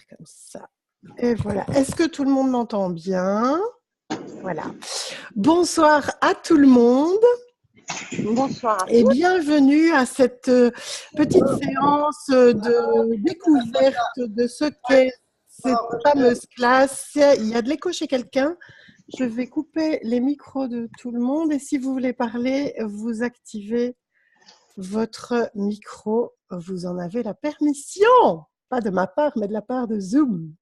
Comme ça. Et voilà. Est-ce que tout le monde m'entend bien? Voilà. Bonsoir à tout le monde. Bonsoir à et tous. bienvenue à cette petite séance de découverte de ce qu'est cette fameuse classe. Il y a de l'écho chez quelqu'un. Je vais couper les micros de tout le monde et si vous voulez parler, vous activez votre micro. Vous en avez la permission. Pas de ma part, mais de la part de Zoom.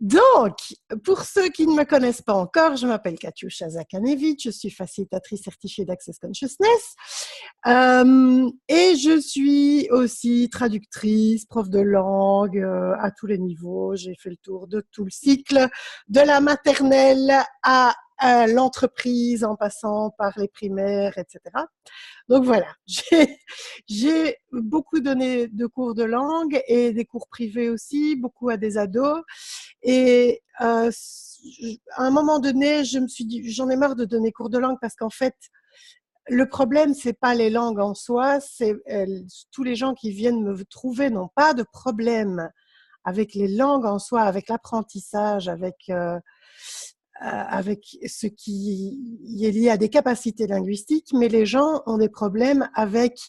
Donc, pour ceux qui ne me connaissent pas encore, je m'appelle Katiusha Zakanevich, je suis facilitatrice certifiée d'Access Consciousness et je suis aussi traductrice, prof de langue à tous les niveaux. J'ai fait le tour de tout le cycle, de la maternelle à l'entreprise en passant par les primaires, etc. Donc voilà, j'ai beaucoup donné de cours de langue et des cours privés aussi, beaucoup à des ados. Et à un moment donné, je me suis dit, j'en ai marre de donner cours de langue parce qu'en fait, le problème, c'est pas les langues en soi, c'est tous les gens qui viennent me trouver n'ont pas de problème avec les langues en soi, avec l'apprentissage, avec ce qui est lié à des capacités linguistiques, mais les gens ont des problèmes avec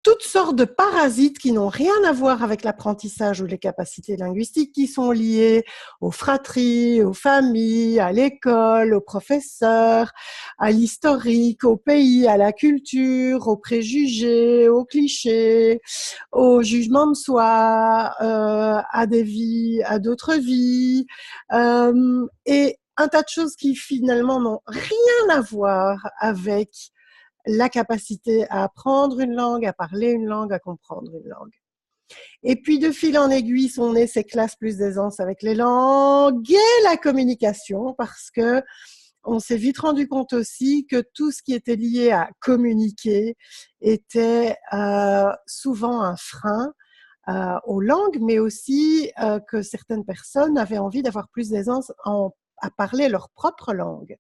toutes sortes de parasites qui n'ont rien à voir avec l'apprentissage ou les capacités linguistiques, qui sont liés aux fratries, aux familles, à l'école, aux professeurs, à l'historique, au pays, à la culture, aux préjugés, aux clichés, au jugement de soi, à des vies, à d'autres vies, et un tas de choses qui finalement n'ont rien à voir avec la capacité à apprendre une langue, à parler une langue, à comprendre une langue. Et puis, de fil en aiguille, sont nées ces classes plus d'aisance avec les langues et la communication, parce que on s'est vite rendu compte aussi que tout ce qui était lié à communiquer était souvent un frein aux langues, mais aussi que certaines personnes avaient envie d'avoir plus d'aisance à parler leur propre langue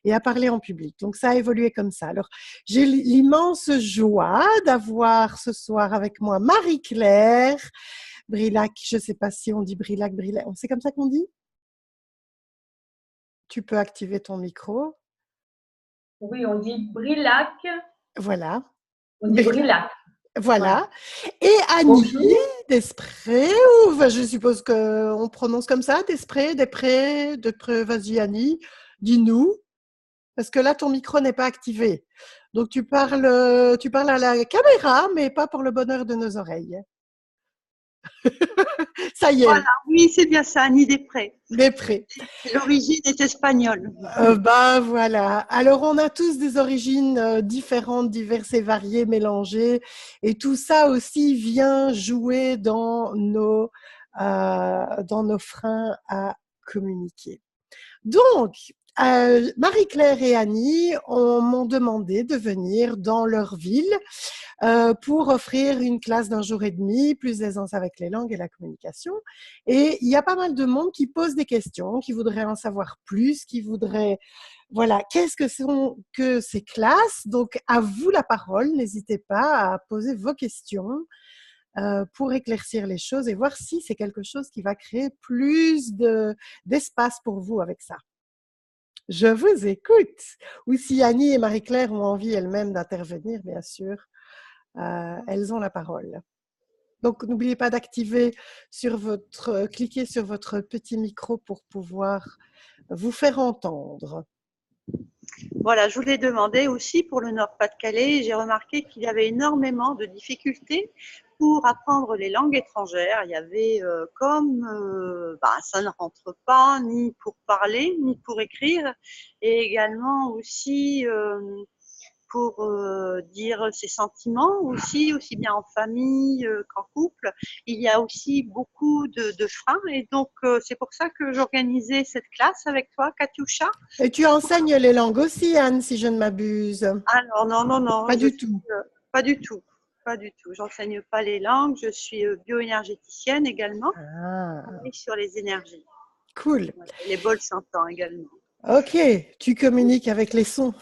et à parler en public. Donc, ça a évolué comme ça. Alors, j'ai l'immense joie d'avoir ce soir avec moi Marie-Claire Brilac. Je ne sais pas si on dit Brilac. C'est comme ça qu'on dit? Tu peux activer ton micro. Oui, on dit Brilac. Voilà. On dit Brilac. Voilà. Et Annie Desprez, je suppose qu'on prononce comme ça, Desprez, vas-y Annie, dis-nous, parce que là ton micro n'est pas activé. Donc tu parles à la caméra, mais pas pour le bonheur de nos oreilles. Ça y est. Voilà, oui, c'est bien ça, Annie Desprez. Desprez. L'origine est espagnole. Voilà. Alors, on a tous des origines différentes, diverses et variées, mélangées. Et tout ça aussi vient jouer dans nos freins à communiquer. Donc, Marie-Claire et Annie m'ont demandé de venir dans leur ville pour offrir une classe d'un jour et demi, plus d'aisance avec les langues et la communication. Et il y a pas mal de monde qui pose des questions, qui voudraient en savoir plus, qui voudraient, voilà, qu'est-ce que sont que ces classes? Donc, à vous la parole, n'hésitez pas à poser vos questions pour éclaircir les choses et voir si c'est quelque chose qui va créer plus d'espace pour vous avec ça. Je vous écoute. Ou si Annie et Marie-Claire ont envie elles-mêmes d'intervenir, bien sûr, elles ont la parole. Donc, n'oubliez pas d'activer cliquer sur votre petit micro pour pouvoir vous faire entendre. Voilà, je voulais demander aussi pour le Nord-Pas-de-Calais, j'ai remarqué qu'il y avait énormément de difficultés pour apprendre les langues étrangères. Il y avait ça ne rentre pas ni pour parler ni pour écrire, et également aussi pour dire ses sentiments aussi bien en famille qu'en couple. Il y a aussi beaucoup de freins et donc c'est pour ça que j'organisais cette classe avec toi, Katiusha. Et tu enseignes les langues aussi, Anne, si je ne m'abuse? Alors non. Pas du tout. Pas du tout. Pas du tout. J'enseigne pas les langues. Je suis bioénergéticienne également. Ah. Et sur les énergies. Cool. Voilà, les bols s'entend également. Ok, tu communiques avec les sons.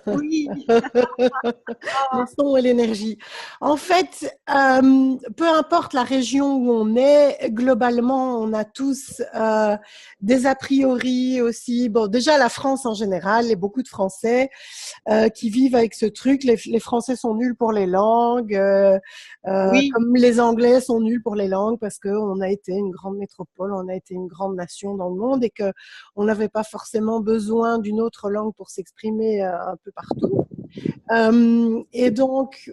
Oui. Les sons et l'énergie. En fait, peu importe la région où on est, globalement, on a tous des a priori aussi. Bon, déjà la France en général, et beaucoup de Français qui vivent avec ce truc. Les Français sont nuls pour les langues, Oui. comme les Anglais sont nuls pour les langues parce qu'on a été une grande métropole, on a été une grande nation dans le monde et que on n'avait pas forcément besoin d'une autre langue pour s'exprimer un peu partout. Et donc,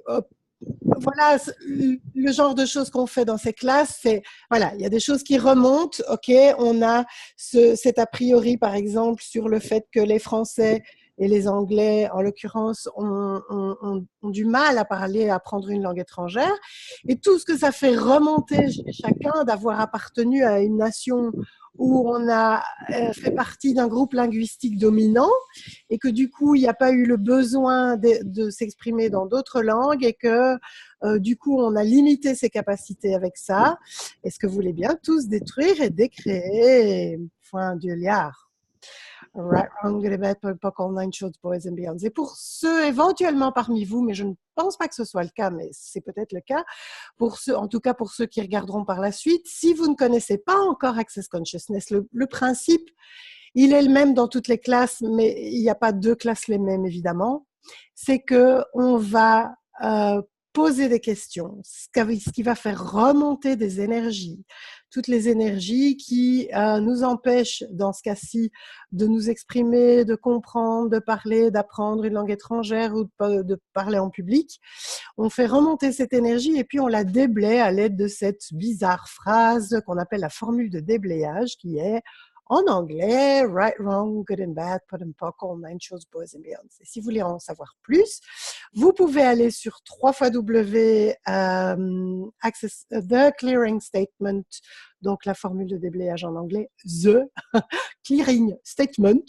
voilà, le genre de choses qu'on fait dans ces classes, c'est, voilà, il y a des choses qui remontent, ok, on a cet a priori, par exemple, sur le fait que les Français et les Anglais, en l'occurrence, ont du mal à parler, à apprendre une langue étrangère, et tout ce que ça fait remonter chez chacun d'avoir appartenu à une nation où on a fait partie d'un groupe linguistique dominant, et que du coup, il n'y a pas eu le besoin de s'exprimer dans d'autres langues et que du coup, on a limité ses capacités avec ça. Est-ce que vous voulez bien tous détruire et décréer Point de liard. Right, wrong, good, bad, POC, all nine shorts, boys and beyonds. Et pour ceux éventuellement parmi vous, mais je ne pense pas que ce soit le cas, mais c'est peut-être le cas, pour ceux, en tout cas pour ceux qui regarderont par la suite, si vous ne connaissez pas encore Access Consciousness, le principe, il est le même dans toutes les classes, mais il n'y a pas deux classes les mêmes, évidemment. C'est qu'on va poser des questions, ce qui va faire remonter des énergies, toutes les énergies qui nous empêchent, dans ce cas-ci, de nous exprimer, de comprendre, de parler, d'apprendre une langue étrangère ou de parler en public. On fait remonter cette énergie et puis on la déblaye à l'aide de cette bizarre phrase qu'on appelle la formule de déblayage, qui est en anglais, right, wrong, good and bad, pot and pock, all nine shows, boys and beyonds. Et si vous voulez en savoir plus, vous pouvez aller sur The Clearing Statement, donc la formule de déblayage en anglais, The Clearing Statement,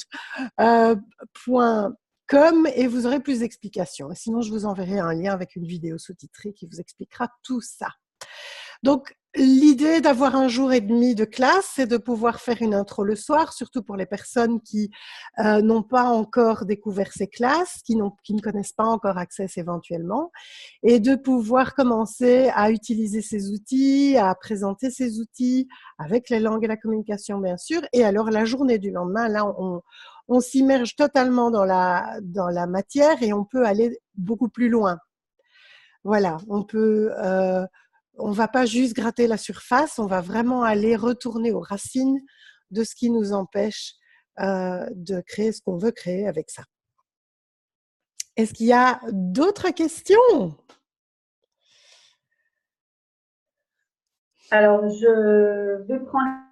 .com, et vous aurez plus d'explications. Sinon, je vous enverrai un lien avec une vidéo sous-titrée qui vous expliquera tout ça. Donc, l'idée d'avoir un jour et demi de classe, c'est de pouvoir faire une intro le soir, surtout pour les personnes qui n'ont pas encore découvert ces classes, qui ne connaissent pas encore Access éventuellement, et de pouvoir commencer à utiliser ces outils, à présenter ces outils avec les langues et la communication, bien sûr. Et alors, la journée du lendemain, là, on s'immerge totalement dans la matière et on peut aller beaucoup plus loin. Voilà, on va pas juste gratter la surface, on va vraiment aller retourner aux racines de ce qui nous empêche de créer ce qu'on veut créer avec ça. Est-ce qu'il y a d'autres questions? Alors, je vais prendre.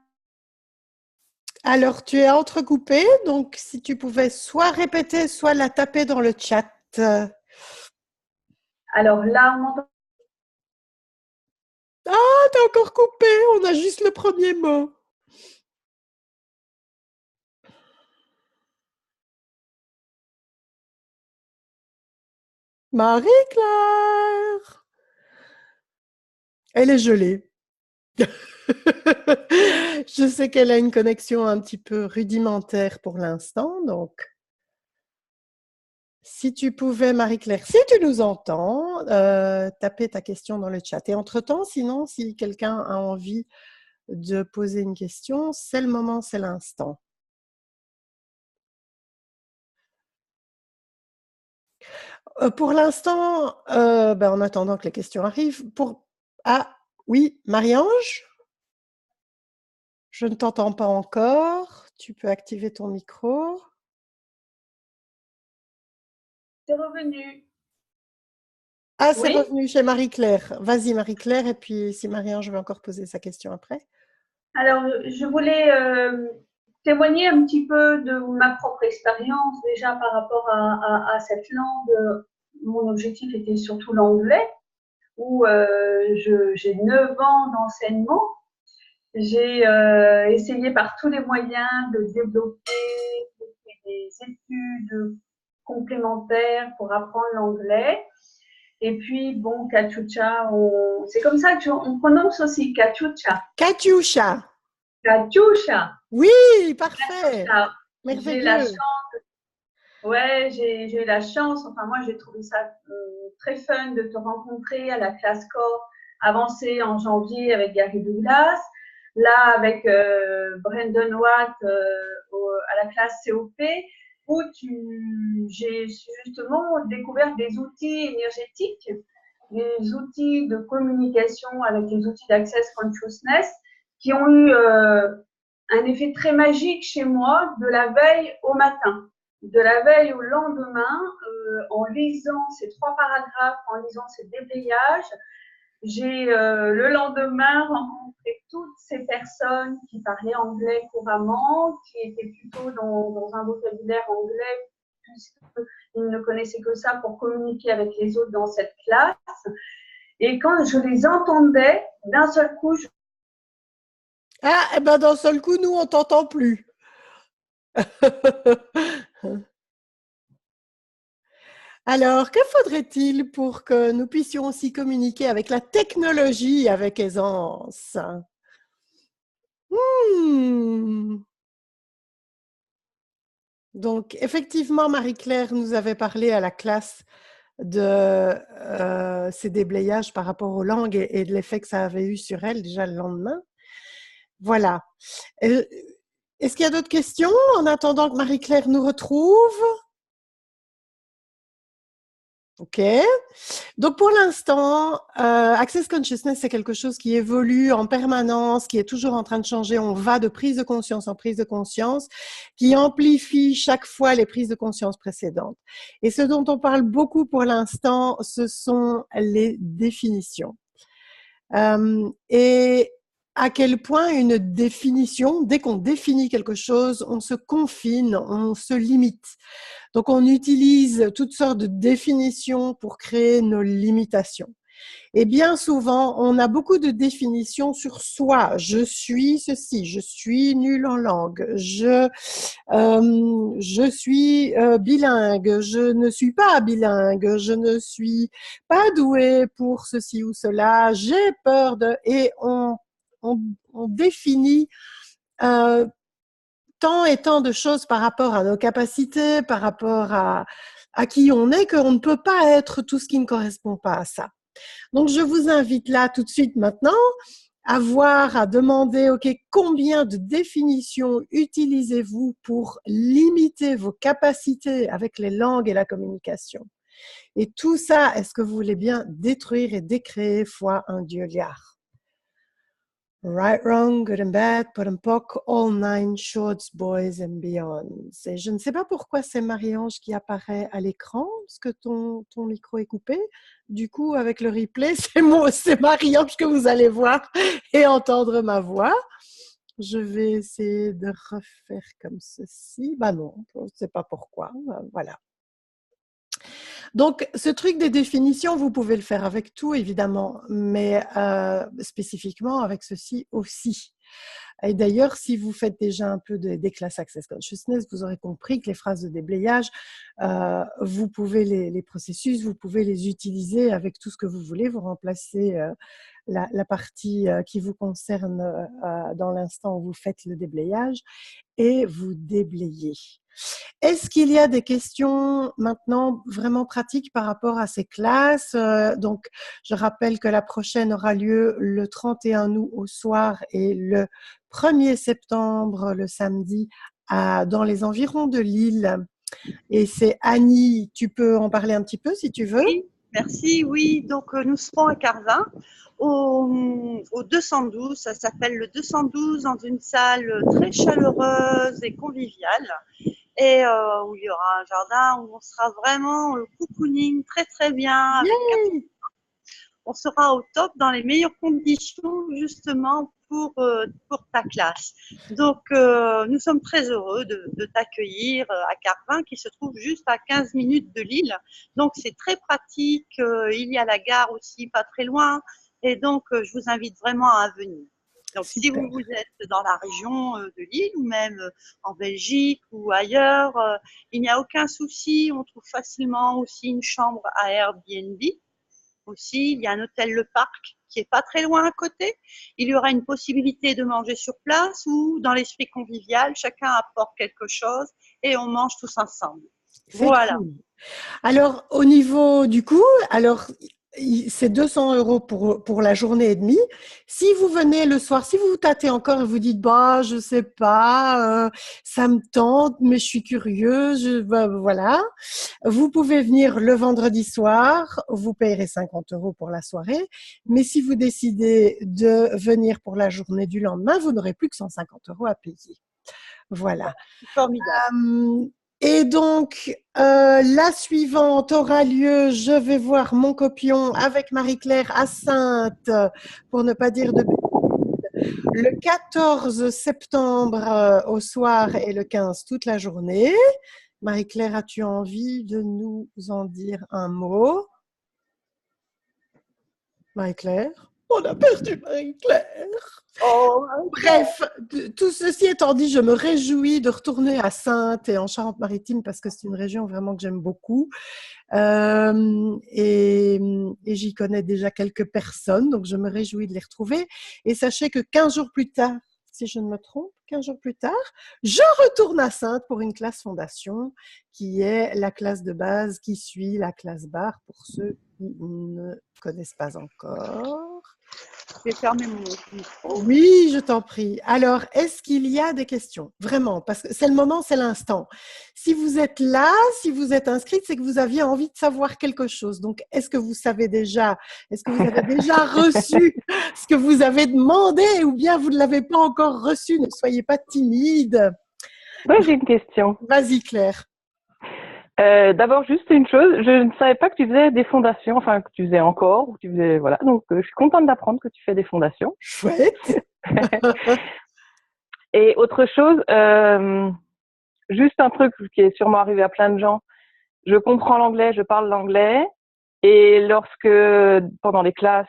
Alors, tu es entrecoupé, donc si tu pouvais soit répéter, soit la taper dans le chat. Alors là, on m'entend. Ah, t'es encore coupé, on a juste le premier mot. Marie-Claire, elle est gelée. Je sais qu'elle a une connexion un petit peu rudimentaire pour l'instant, donc si tu pouvais, Marie-Claire, si tu nous entends, taper ta question dans le chat. Et entre-temps, sinon, si quelqu'un a envie de poser une question, c'est le moment, c'est l'instant. Pour l'instant, en attendant que les questions arrivent, Ah, oui, Marie-Ange, je ne t'entends pas encore. Tu peux activer ton micro. C'est revenu. Ah, c'est Oui. revenu chez Marie-Claire. Vas-y, Marie-Claire, et puis si Marie-Ange veut encore poser sa question après. Alors, je voulais témoigner un petit peu de ma propre expérience déjà par rapport à cette langue. Mon objectif était surtout l'anglais, où j'ai 9 ans d'enseignement. J'ai essayé par tous les moyens de développer des études complémentaires pour apprendre l'anglais. Et puis, bon, Katyusha, c'est comme ça qu'on prononce aussi, Katyusha. Katyusha. Katyusha. Oui, parfait. Katyusha. J'ai la Merveilleux. Ouais, j'ai eu la chance, enfin moi j'ai trouvé ça très fun de te rencontrer à la classe corps avancée en janvier avec Gary Douglas, là avec Brandon Watt à la classe COP, où j'ai justement découvert des outils énergétiques, des outils de communication avec les outils d'Access Consciousness qui ont eu un effet très magique chez moi de la veille au matin. De la veille au lendemain, en lisant ces 3 paragraphes, en lisant ces déblayages, j'ai le lendemain rencontré toutes ces personnes qui parlaient anglais couramment, qui étaient plutôt dans un vocabulaire anglais, puisqu'ils ne connaissaient que ça pour communiquer avec les autres dans cette classe. Et quand je les entendais, d'un seul coup, Ah, et ben d'un seul coup, nous, on t'entend plus. Alors, que faudrait-il pour que nous puissions aussi communiquer avec la technologie avec aisance? Hmm. Donc, effectivement, Marie-Claire nous avait parlé à la classe de ces déblayages par rapport aux langues et de l'effet que ça avait eu sur elle déjà le lendemain. Voilà. Est-ce qu'il y a d'autres questions en attendant que Marie-Claire nous retrouve? OK. Donc, pour l'instant, Access Consciousness, c'est quelque chose qui évolue en permanence, qui est toujours en train de changer. On va de prise de conscience en prise de conscience, qui amplifie chaque fois les prises de conscience précédentes. Et ce dont on parle beaucoup pour l'instant, ce sont les définitions. Et à quel point une définition, dès qu'on définit quelque chose, on se confine, on se limite. Donc, on utilise toutes sortes de définitions pour créer nos limitations. Et bien souvent, on a beaucoup de définitions sur soi. Je suis ceci, je suis nul en langue, je suis bilingue, je ne suis pas bilingue, je ne suis pas douée pour ceci ou cela, j'ai peur de... Et on définit euh, tant et tant de choses par rapport à nos capacités, par rapport à qui on est, qu'on ne peut pas être tout ce qui ne correspond pas à ça. Donc, je vous invite là tout de suite maintenant à voir, à demander, OK, combien de définitions utilisez-vous pour limiter vos capacités avec les langues et la communication? Et tout ça, est-ce que vous voulez bien détruire et décréer fois un Dieu liard? Right, wrong, good and bad, pot and poc, all 9 shorts, boys and beyond. Et je ne sais pas pourquoi c'est Marie-Ange qui apparaît à l'écran, parce que ton micro est coupé. Du coup, avec le replay, c'est Marie-Ange que vous allez voir et entendre ma voix. Je vais essayer de refaire comme ceci. Bah non, je ne sais pas pourquoi. Voilà. Donc, ce truc des définitions, vous pouvez le faire avec tout, évidemment, mais spécifiquement avec ceci aussi. Et d'ailleurs, si vous faites déjà un peu des classes Access Consciousness, vous aurez compris que les phrases de déblayage, vous pouvez les processus, vous pouvez les utiliser avec tout ce que vous voulez. Vous remplacez la partie qui vous concerne dans l'instant où vous faites le déblayage et vous déblayez. Est-ce qu'il y a des questions maintenant vraiment pratiques par rapport à ces classes? Donc, je rappelle que la prochaine aura lieu le 31 août au soir et le 1er septembre, le samedi, dans les environs de Lille. Et c'est Annie, tu peux en parler un petit peu si tu veux? Oui, merci. Oui, donc nous serons à Carvin au 212. Ça s'appelle le 212 dans une salle très chaleureuse et conviviale. Et où il y aura un jardin où on sera vraiment cocooning très très bien. Avec on sera au top dans les meilleures conditions justement pour ta classe. Donc, nous sommes très heureux de t'accueillir à Carvin, qui se trouve juste à 15 minutes de Lille. Donc, c'est très pratique. Il y a la gare aussi, pas très loin. Et donc, je vous invite vraiment à venir. Donc, si vous êtes dans la région de Lille ou même en Belgique ou ailleurs, il n'y a aucun souci. On trouve facilement aussi une chambre à Airbnb. aussi. Il y a un hôtel Le Parc qui est pas très loin à côté. Il y aura une possibilité de manger sur place ou dans l'esprit convivial, chacun apporte quelque chose et on mange tous ensemble. C'est Voilà. cool. Alors, au niveau du coût, alors c'est 200 € pour la journée et demie. Si vous venez le soir, si vous vous tâtez encore et vous dites, bah, je sais pas, ça me tente, mais je suis curieuse, bah, voilà. Vous pouvez venir le vendredi soir, vous payerez 50 € pour la soirée. Mais si vous décidez de venir pour la journée du lendemain, vous n'aurez plus que 150 € à payer. Voilà. Formidable. Et donc, la suivante aura lieu, je vais voir mon copion avec Marie-Claire à Saintes, pour ne pas dire de bêtises, le 14 septembre au soir et le 15 toute la journée. Marie-Claire, as-tu envie de nous en dire un mot? Marie-Claire? On a perdu Marie-Claire. Oh, Bref, tout ceci étant dit, je me réjouis de retourner à Saintes et en Charente-Maritime parce que c'est une région vraiment que j'aime beaucoup. Et j'y connais déjà quelques personnes, donc je me réjouis de les retrouver. Et sachez que 15 jours plus tard, si je ne me trompe, 15 jours plus tard, je retourne à Saintes pour une classe fondation qui est la classe de base qui suit la classe barre pour ceux qui ne connaissent pas encore. je vais fermer mon micro. Oui, je t'en prie. Alors, est-ce qu'il y a des questions? Vraiment, parce que c'est le moment, c'est l'instant. Si vous êtes là, si vous êtes inscrite, c'est que vous aviez envie de savoir quelque chose. Donc, est-ce que vous savez déjà, est-ce que vous avez déjà reçu ce que vous avez demandé ou bien vous ne l'avez pas encore reçu? Ne soyez pas timide. Moi, j'ai une question. Vas-y, Claire. D'abord, juste une chose, je ne savais pas que tu faisais des fondations, enfin que tu faisais encore, ou tu faisais, voilà. Donc, je suis contente d'apprendre que tu fais des fondations. Chouette. Et autre chose, juste un truc qui est sûrement arrivé à plein de gens. Je comprends l'anglais, je parle l'anglais, et lorsque pendant les classes,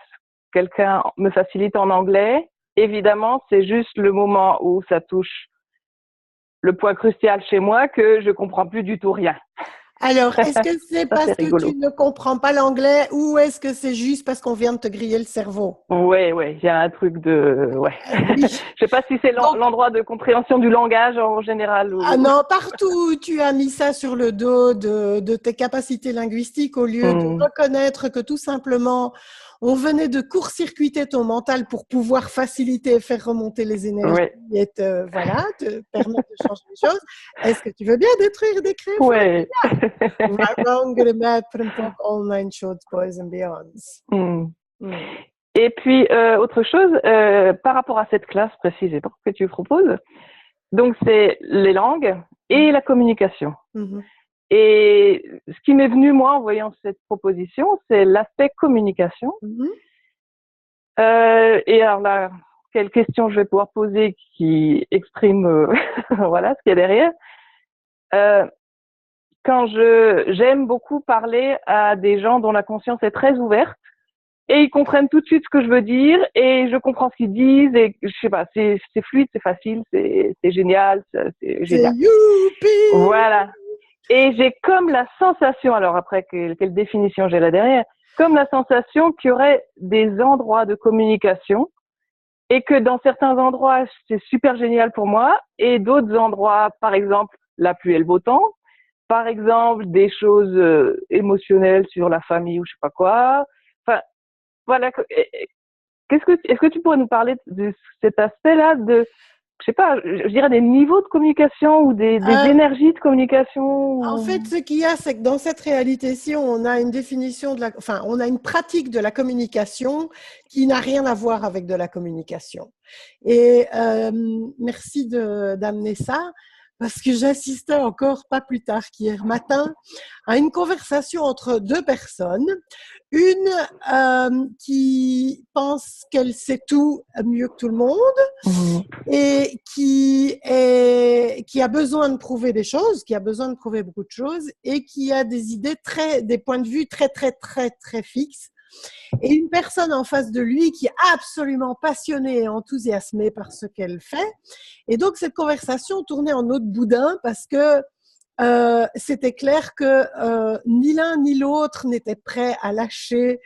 quelqu'un me facilite en anglais, évidemment, c'est juste le moment où ça touche le point crucial chez moi que je comprends plus du tout rien. Alors, est-ce que c'est parce c'est que rigolo. tu ne comprends pas l'anglais ou est-ce que c'est juste parce qu'on vient de te griller le cerveau? Ouais, il y a un truc de, ouais. Oui. Je sais pas si c'est l'endroit de compréhension du langage en général. Ou... Ah non, partout tu as mis ça sur le dos de tes capacités linguistiques au lieu de reconnaître que tout simplement on venait de court-circuiter ton mental pour pouvoir faciliter et faire remonter les énergies et te permettre de changer les choses. Est-ce que tu veux bien détruire et décrire? Ouais. Waarom gemaakt from talk online short boys and beyonds. Et puis, autre chose, par rapport à cette classe précisément que tu proposes, donc c'est les langues et la communication. Et ce qui m'est venu, moi, en voyant cette proposition, c'est l'aspect communication. Et alors là, quelle question je vais pouvoir poser qui exprime voilà, ce qu'il y a derrière. Quand j'aime beaucoup parler à des gens dont la conscience est très ouverte, et ils comprennent tout de suite ce que je veux dire et je comprends ce qu'ils disent et je sais pas, c'est fluide, c'est facile, c'est génial, c'est génial. Youpi! Voilà. Et j'ai comme la sensation, alors après quelle définition j'ai là derrière, comme la sensation qu'il y aurait des endroits de communication et que dans certains endroits c'est super génial pour moi et d'autres endroits, par exemple la pluie et le beau temps, par exemple des choses émotionnelles sur la famille ou je sais pas quoi. Enfin, voilà. Est-ce que tu pourrais nous parler de cet aspect-là de, je sais pas, je dirais des niveaux de communication ou des énergies de communication? En fait, ce qu'il y a, c'est que dans cette réalité-ci, on a une définition on a une pratique de la communication qui n'a rien à voir avec de la communication. Et merci d'amener ça. Parce que j'assistais encore pas plus tard qu'hier matin à une conversation entre deux personnes. Une qui pense qu'elle sait tout mieux que tout le monde et qui a besoin de prouver des choses, qui a besoin de prouver beaucoup de choses et qui a des idées des points de vue très, très, très, très fixes. Et une personne en face de lui qui est absolument passionnée et enthousiasmée par ce qu'elle fait. Et donc, cette conversation tournait en eau de boudin parce que c'était clair que ni l'un ni l'autre n'était prêt à lâcher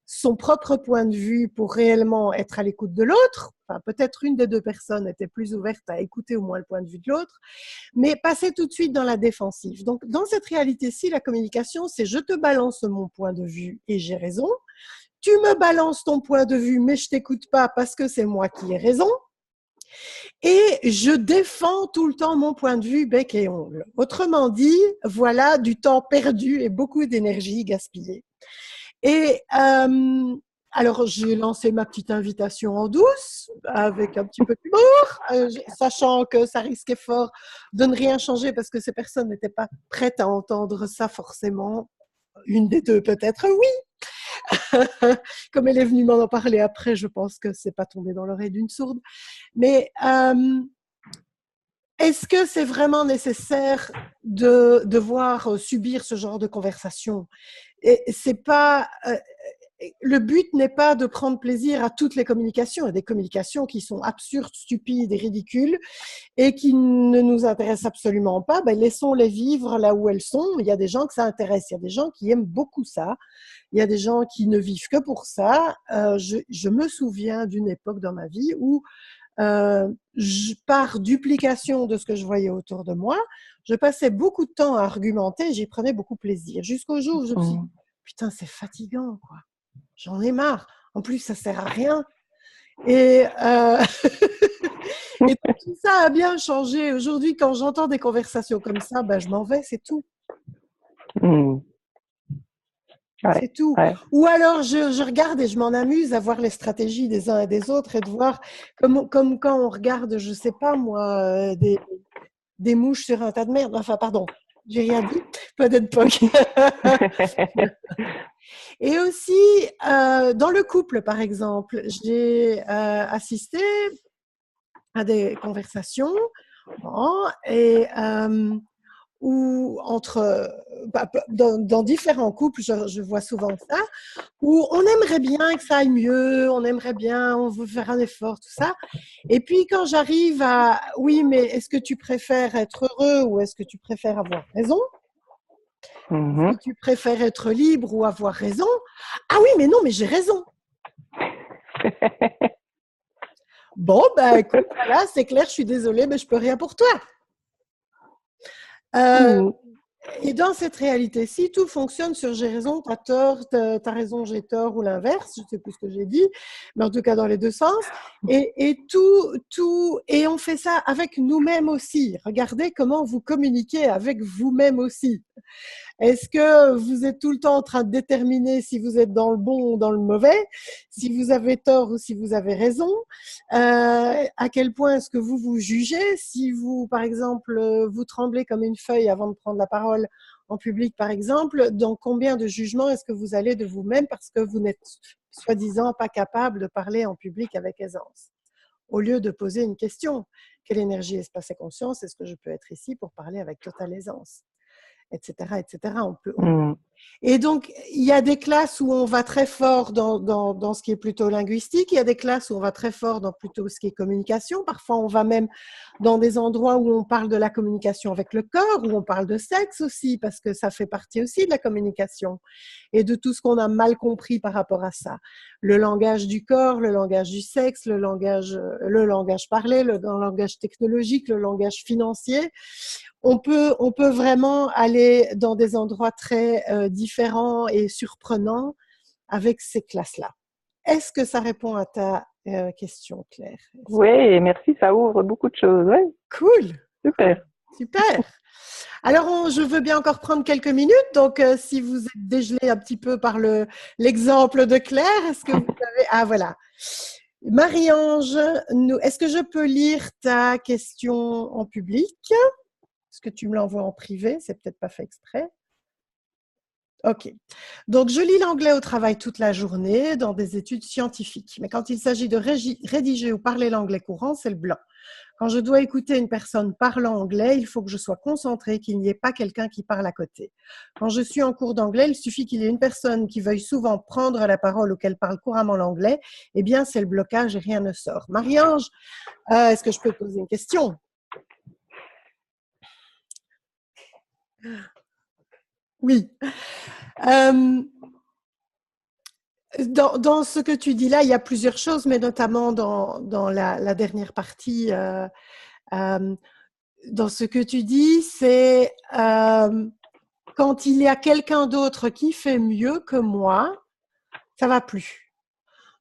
son propre point de vue pour réellement être à l'écoute de l'autre. Enfin, peut-être une des deux personnes était plus ouverte à écouter au moins le point de vue de l'autre, mais passer tout de suite dans la défensive. Donc, dans cette réalité-ci, la communication, c'est je te balance mon point de vue et j'ai raison. Tu me balances ton point de vue, mais je t'écoute pas parce que c'est moi qui ai raison. Et je défends tout le temps mon point de vue bec et ongle. Autrement dit, voilà du temps perdu et beaucoup d'énergie gaspillée. Et alors, j'ai lancé ma petite invitation en douce, avec un petit peu d'humour, sachant que ça risquait fort de ne rien changer parce que ces personnes n'étaient pas prêtes à entendre ça forcément. Une des deux peut-être, oui. Comme elle est venue m'en parler après, je pense que c'est pas tombé dans l'oreille d'une sourde. Mais est-ce que c'est vraiment nécessaire de devoir subir ce genre de conversation? Et c'est pas, le but n'est pas de prendre plaisir à toutes les communications. Il y a des communications qui sont absurdes, stupides et ridicules et qui ne nous intéressent absolument pas. Ben, laissons-les vivre là où elles sont. Il y a des gens que ça intéresse. Il y a des gens qui aiment beaucoup ça. Il y a des gens qui ne vivent que pour ça. Je me souviens d'une époque dans ma vie où par duplication de ce que je voyais autour de moi, je passais beaucoup de temps à argumenter et j'y prenais beaucoup plaisir. Jusqu'au jour où je me suis dit, putain, c'est fatigant, quoi. J'en ai marre. En plus, ça sert à rien. Et, et tout ça a bien changé. Aujourd'hui, quand j'entends des conversations comme ça, ben, je m'en vais, c'est tout. Ouais, c'est tout. Ouais. Ou alors, je regarde et je m'en amuse à voir les stratégies des uns et des autres et de voir comme quand on regarde, je sais pas moi, des mouches sur un tas de merde. Enfin, pardon, j'ai rien dit. Peut-être pas. Et aussi, dans le couple, par exemple, j'ai assisté à des conversations et où dans différents couples, je vois souvent ça, où on aimerait bien que ça aille mieux, on aimerait bien, on veut faire un effort, tout ça. Et puis quand j'arrive à, oui, mais est-ce que tu préfères être heureux ou est-ce que tu préfères avoir raison? Est-ce que tu préfères être libre ou avoir raison? Ah oui, mais non, mais j'ai raison. Bon, ben écoute, voilà, c'est clair, je suis désolée, mais je peux rien pour toi. Et dans cette réalité-ci, tout fonctionne sur j'ai raison, t'as tort, t'as raison, j'ai tort, ou l'inverse, je ne sais plus ce que j'ai dit, mais en tout cas dans les deux sens. Et et on fait ça avec nous-mêmes aussi. Regardez comment vous communiquez avec vous-même aussi. Est-ce que vous êtes tout le temps en train de déterminer si vous êtes dans le bon ou dans le mauvais, si vous avez tort ou si vous avez raison? À quel point est-ce que vous vous jugez? Si vous, par exemple, vous tremblez comme une feuille avant de prendre la parole en public, par exemple, dans combien de jugements est-ce que vous allez de vous-même parce que vous n'êtes soi-disant pas capable de parler en public avec aisance? Au lieu de poser une question, quelle énergie, espace et conscience est-ce que je peux être ici pour parler avec totale aisance? Etc., etc. Et donc, il y a des classes où on va très fort dans ce qui est plutôt linguistique, il y a des classes où on va très fort dans plutôt ce qui est communication. Parfois, on va même dans des endroits où on parle de la communication avec le corps, où on parle de sexe aussi, parce que ça fait partie aussi de la communication et de tout ce qu'on a mal compris par rapport à ça. Le langage du corps, le langage du sexe, le langage parlé, le langage technologique, le langage financier. On peut vraiment aller dans des endroits très différents et surprenants avec ces classes-là. Est-ce que ça répond à ta question, Claire? Oui, merci, ça ouvre beaucoup de choses. Ouais. Cool. Super. Cool. Super. Alors, je veux bien encore prendre quelques minutes. Donc, si vous êtes dégelé un petit peu par l'exemple de Claire, est-ce que vous avez… Ah, voilà. Marie-Ange, est-ce que je peux lire ta question en public? Est-ce que tu me l'envoies en privé? C'est peut-être pas fait exprès. Ok. Donc, je lis l'anglais au travail toute la journée dans des études scientifiques. Mais quand il s'agit de rédiger ou parler l'anglais courant, c'est le blanc. Quand je dois écouter une personne parlant anglais, il faut que je sois concentrée, qu'il n'y ait pas quelqu'un qui parle à côté. Quand je suis en cours d'anglais, il suffit qu'il y ait une personne qui veuille souvent prendre la parole ou qu'elle parle couramment l'anglais. Eh bien, c'est le blocage et rien ne sort. Marie-Ange, est-ce que je peux poser une question? Oui. Dans ce que tu dis là, il y a plusieurs choses, mais notamment dans la dernière partie, dans ce que tu dis, c'est quand il y a quelqu'un d'autre qui fait mieux que moi, ça va plus.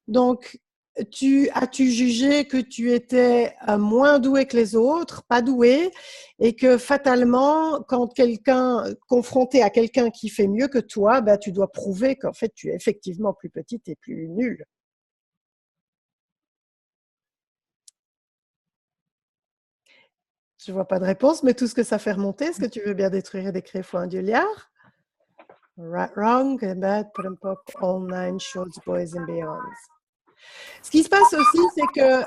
Donc, as-tu jugé que tu étais moins doué que les autres, pas doué, et que fatalement, quand confronté à quelqu'un qui fait mieux que toi, ben, tu dois prouver qu'en fait, tu es effectivement plus petite et plus nulle. Je vois pas de réponse, mais tout ce que ça fait remonter, est-ce que tu veux bien détruire et décrire fois un Dieu liard? Right, wrong, and bad, put and pop, all nine shorts, boys and beyonds. Ce qui se passe aussi, c'est que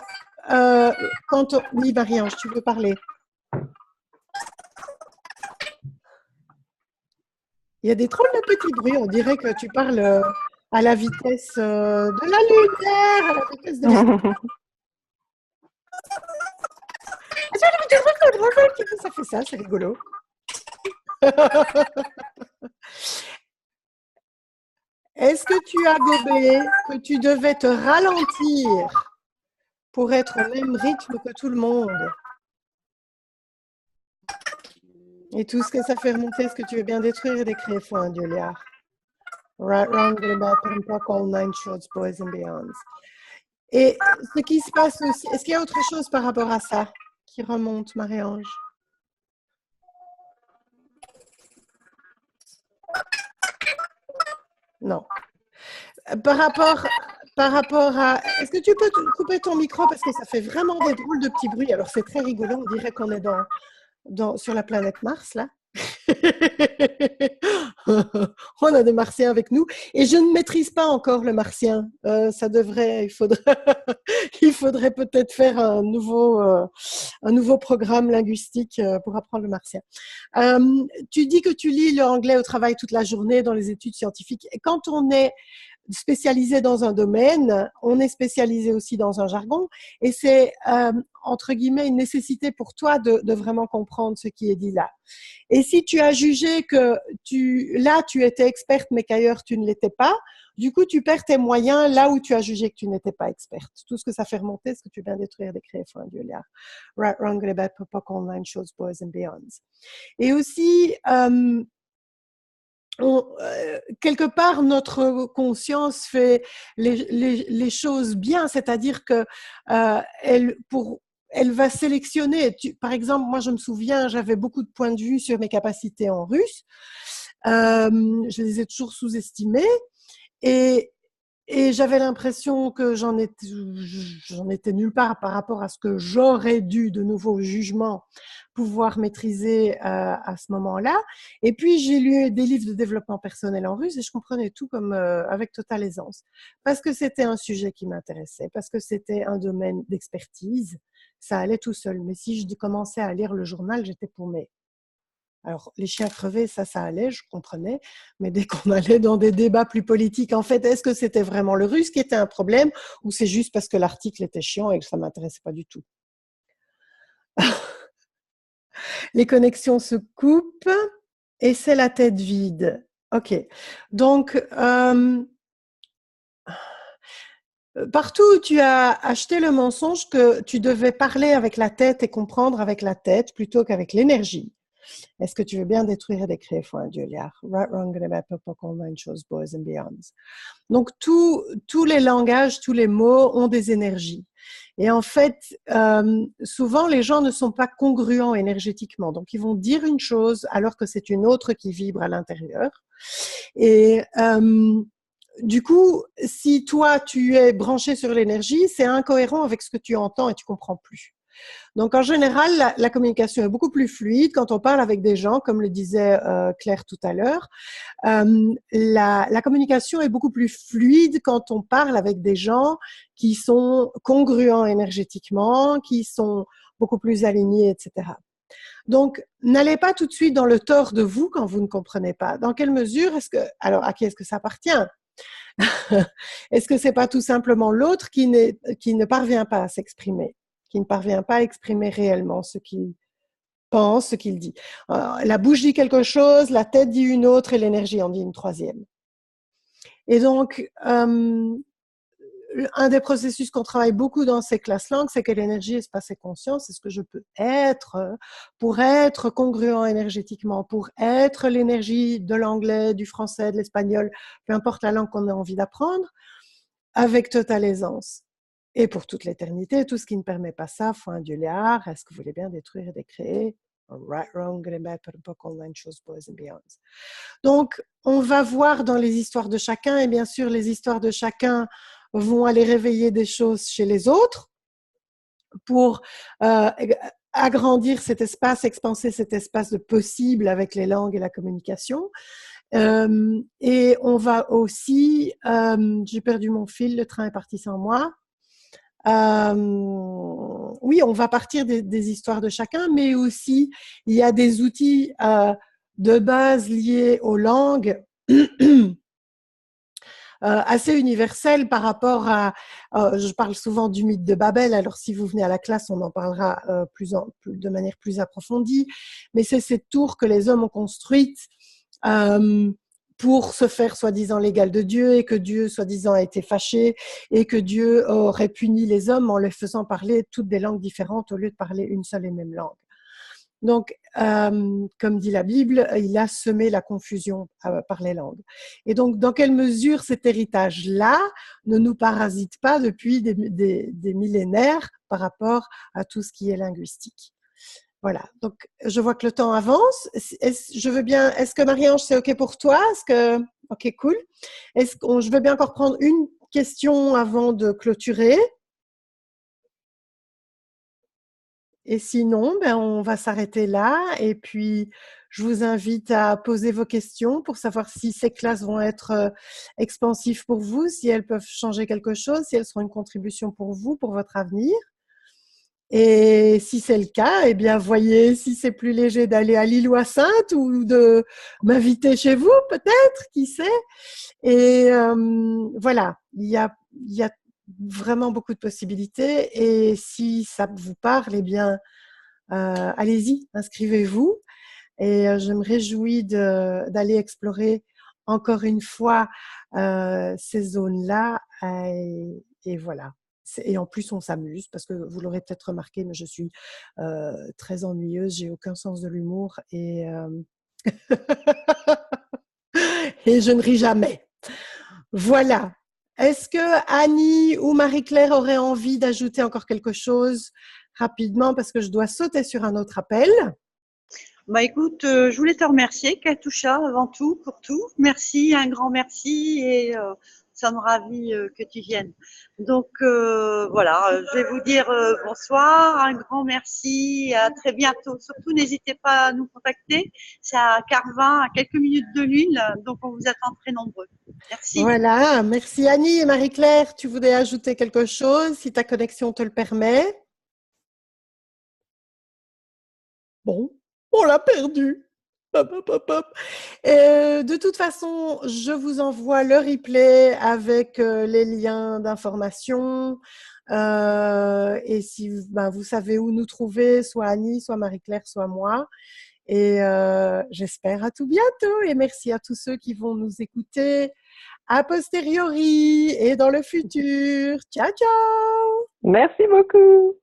quand on... Oui, Marie-Ange, tu veux parler? Il y a des drôles de petits bruits. On dirait que tu parles à la vitesse de la lumière, à la vitesse de la... Ça fait ça, c'est rigolo. Est-ce que tu as gobé que tu devais te ralentir pour être au même rythme que tout le monde? Et tout ce que ça fait remonter, est-ce que tu veux bien détruire et décrire fois un Dieu liard? Right, wrong, good and bad, put and pop, all nine shorts, boys and beyonds. Et ce qui se passe aussi, est-ce qu'il y a autre chose par rapport à ça qui remonte, Marie-Ange? Non. Par rapport à... Est-ce que tu peux couper ton micro parce que ça fait vraiment des drôles de petits bruits. Alors c'est très rigolo, on dirait qu'on est sur la planète Mars, là. On a des martiens avec nous et je ne maîtrise pas encore le martien. Il faudrait peut-être faire un nouveau programme linguistique pour apprendre le martien. Tu dis que tu lis l'anglais au travail toute la journée dans les études scientifiques. Et quand on est spécialisé dans un domaine, on est spécialisé aussi dans un jargon et c'est entre guillemets une nécessité pour toi de vraiment comprendre ce qui est dit là. Et si tu as jugé que tu étais experte mais qu'ailleurs tu ne l'étais pas, du coup tu perds tes moyens là où tu as jugé que tu n'étais pas experte. Tout ce que ça fait remonter, ce que tu viens de détruire, d'écrire, un Dieu liard. Right, wrong, good, bad, pop, online, shows, boys and beyonds. Et aussi, quelque part, notre conscience fait les choses bien, c'est-à-dire que elle va sélectionner. Par exemple, moi, je me souviens, j'avais beaucoup de points de vue sur mes capacités en russe. Je les ai toujours sous-estimées et j'avais l'impression que j'en étais nulle part par rapport à ce que j'aurais dû, de nouveau jugement, pouvoir maîtriser à ce moment-là. Et puis, j'ai lu des livres de développement personnel en russe et je comprenais tout comme avec totale aisance. Parce que c'était un sujet qui m'intéressait, parce que c'était un domaine d'expertise, ça allait tout seul. Mais si je commençais à lire le journal, j'étais paumée. Alors, les chiens crevés, ça allait, je comprenais, mais dès qu'on allait dans des débats plus politiques, en fait, est-ce que c'était vraiment le russe qui était un problème ou c'est juste parce que l'article était chiant et que ça ne m'intéressait pas du tout? Les connexions se coupent et c'est la tête vide. Ok, donc, partout où tu as acheté le mensonge que tu devais parler avec la tête et comprendre avec la tête plutôt qu'avec l'énergie. Est-ce que tu veux bien détruire et décrire fois un Dieu liard? Right, wrong, good and bad, purple, online, shows, boys and beyonds. Donc, tous les langages, tous les mots ont des énergies. Et en fait, souvent, les gens ne sont pas congruents énergétiquement. Donc, ils vont dire une chose alors que c'est une autre qui vibre à l'intérieur. Et du coup, si toi, tu es branché sur l'énergie, c'est incohérent avec ce que tu entends et tu comprends plus. Donc, en général, la communication est beaucoup plus fluide quand on parle avec des gens, comme le disait Claire tout à l'heure. La communication est beaucoup plus fluide quand on parle avec des gens qui sont congruents énergétiquement, qui sont beaucoup plus alignés, etc. Donc, n'allez pas tout de suite dans le tort de vous quand vous ne comprenez pas. Dans quelle mesure alors à qui est-ce que ça appartient? Est-ce que c'est pas tout simplement l'autre qui ne parvient pas à s'exprimer, qui ne parvient pas à exprimer réellement ce qu'il pense, ce qu'il dit? La bouche dit quelque chose, la tête dit une autre et l'énergie en dit une troisième. Et donc, un des processus qu'on travaille beaucoup dans ces classes langues, c'est quelle énergie, espace et conscience est-ce que je peux être pour être congruent énergétiquement, pour être l'énergie de l'anglais, du français, de l'espagnol, peu importe la langue qu'on a envie d'apprendre, avec totale aisance. Et pour toute l'éternité, tout ce qui ne permet pas ça, foi un Dieu liard, est-ce que vous voulez bien détruire et décréer? Right, wrong, online shows, boys and beyonds. Donc, on va voir dans les histoires de chacun, et bien sûr, les histoires de chacun vont aller réveiller des choses chez les autres pour agrandir cet espace, expanser cet espace de possible avec les langues et la communication. Et on va aussi, j'ai perdu mon fil, le train est parti sans moi. Oui, on va partir des histoires de chacun, mais aussi il y a des outils de base liés aux langues assez universel par rapport à, je parle souvent du mythe de Babel, alors si vous venez à la classe, on en parlera de manière plus approfondie, mais c'est cette tour que les hommes ont construite pour se faire soi-disant l'égal de Dieu et que Dieu soi-disant a été fâché et que Dieu aurait puni les hommes en les faisant parler toutes des langues différentes au lieu de parler une seule et même langue. Donc, comme dit la Bible, il a semé la confusion par les langues. Et donc, dans quelle mesure cet héritage-là ne nous parasite pas depuis des millénaires par rapport à tout ce qui est linguistique? Voilà. Donc, je vois que le temps avance. Est-ce que Marie-Ange, c'est OK pour toi? OK, cool. Je veux bien encore prendre une question avant de clôturer. Et sinon, on va s'arrêter là. Et puis, je vous invite à poser vos questions pour savoir si ces classes vont être expansives pour vous, si elles peuvent changer quelque chose, si elles seront une contribution pour vous, pour votre avenir. Et si c'est le cas, eh bien, voyez si c'est plus léger d'aller à l'île ou à Sainte ou de m'inviter chez vous, peut-être, qui sait. Et voilà, il y a vraiment beaucoup de possibilités. Et si ça vous parle, eh bien, allez-y, inscrivez-vous. Et je me réjouis d'aller explorer encore une fois ces zones-là. Et voilà. Et en plus, on s'amuse parce que vous l'aurez peut-être remarqué, mais je suis très ennuyeuse, j'ai aucun sens de l'humour et, et je ne ris jamais. Voilà. Est-ce que Annie ou Marie-Claire auraient envie d'ajouter encore quelque chose rapidement parce que je dois sauter sur un autre appel? Bah écoute, je voulais te remercier, Katusha, avant tout, pour tout. Merci, un grand merci et ça me ravit que tu viennes. Donc voilà, je vais vous dire bonsoir, un grand merci, à très bientôt. Surtout, n'hésitez pas à nous contacter. C'est à Carvin, à quelques minutes de l'île, donc on vous attend très nombreux. Merci. Voilà, merci Annie et Marie-Claire. Tu voulais ajouter quelque chose si ta connexion te le permet? Bon, on l'a perdu. De toute façon, je vous envoie le replay avec les liens d'information. Et si vous savez où nous trouver, soit Annie, soit Marie-Claire, soit moi. Et j'espère à tout bientôt. Et merci à tous ceux qui vont nous écouter a posteriori et dans le futur. Ciao, ciao! Merci beaucoup.